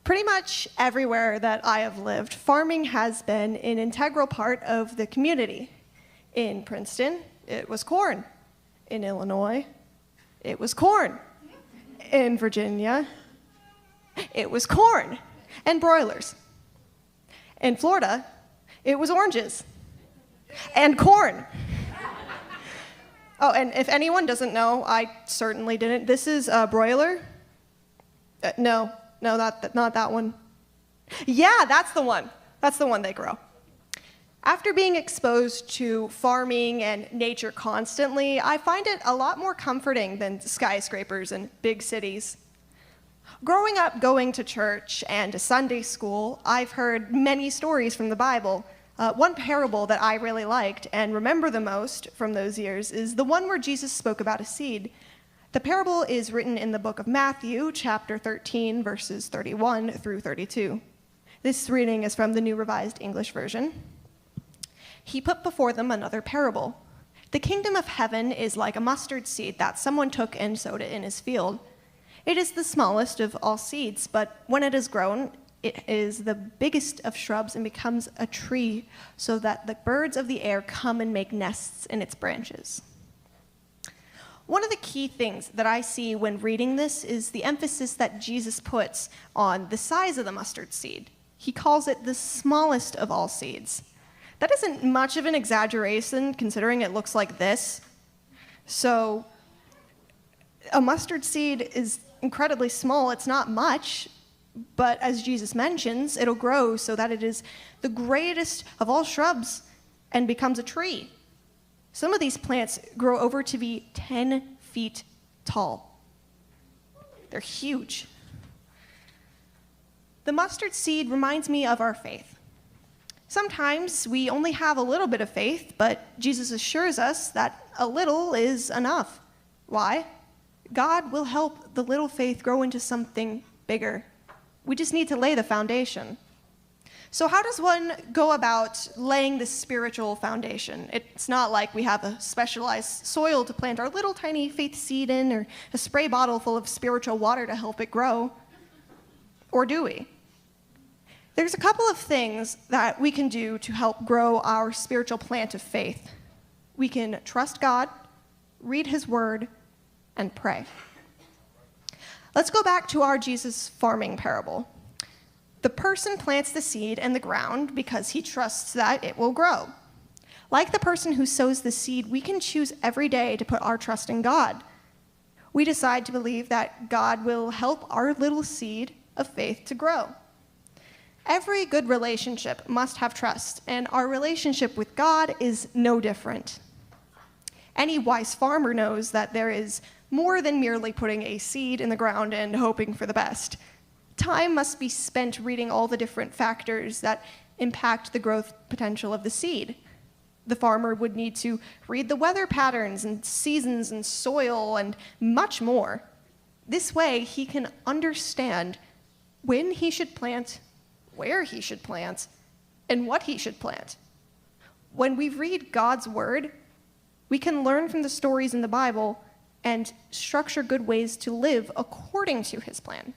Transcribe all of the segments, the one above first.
Pretty much everywhere that I have lived, farming has been an integral part of the community. In Princeton, it was corn. In Illinois, it was corn. In Virginia, it was corn and broilers. In Florida, it was oranges and corn. Oh, and if anyone doesn't know, I certainly didn't. This is a broiler. No, not that one. Yeah, that's the one. That's the one they grow. After being exposed to farming and nature constantly, I find it a lot more comforting than skyscrapers and big cities. Growing up going to church and to Sunday school, I've heard many stories from the Bible. One parable that I really liked and remember the most from those years is the one where Jesus spoke about a seed. The parable is written in the book of Matthew, chapter 13, verses 31 through 32. This reading is from the New Revised English Version. He put before them another parable. The kingdom of heaven is like a mustard seed that someone took and sowed it in his field. It is the smallest of all seeds, but when it is grown, it is the biggest of shrubs and becomes a tree, so that the birds of the air come and make nests in its branches. One of the key things that I see when reading this is the emphasis that Jesus puts on the size of the mustard seed. He calls it the smallest of all seeds. That isn't much of an exaggeration, considering it looks like this. So, a mustard seed is incredibly small. It's not much, but as Jesus mentions, it'll grow so that it is the greatest of all shrubs and becomes a tree. Some of these plants grow over to be 10 feet tall. They're huge. The mustard seed reminds me of our faith. Sometimes we only have a little bit of faith, but Jesus assures us that a little is enough. Why? God will help the little faith grow into something bigger. We just need to lay the foundation. So how does one go about laying this spiritual foundation? It's not like we have a specialized soil to plant our little tiny faith seed in, or a spray bottle full of spiritual water to help it grow. Or do we? There's a couple of things that we can do to help grow our spiritual plant of faith. We can trust God, read his word, and pray. Let's go back to our Jesus farming parable. The person plants the seed in the ground because he trusts that it will grow. Like the person who sows the seed, we can choose every day to put our trust in God. We decide to believe that God will help our little seed of faith to grow. Every good relationship must have trust, and our relationship with God is no different. Any wise farmer knows that there is more than merely putting a seed in the ground and hoping for the best. Time must be spent reading all the different factors that impact the growth potential of the seed. The farmer would need to read the weather patterns and seasons and soil and much more. This way, he can understand when he should plant, where he should plant, and what he should plant. When we read God's word, we can learn from the stories in the Bible and structure good ways to live according to his plan.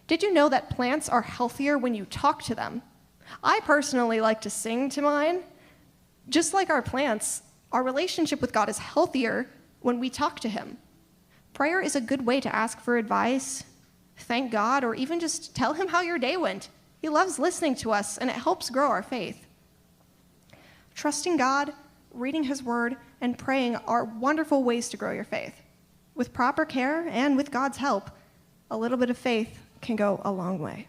Did you know that plants are healthier when you talk to them? I personally like to sing to mine. Just like our plants, our relationship with God is healthier when we talk to him. Prayer is a good way to ask for advice, thank God, or even just tell him how your day went. He loves listening to us, and it helps grow our faith. Trusting God, reading his word, and praying are wonderful ways to grow your faith. With proper care and with God's help, a little bit of faith can go a long way.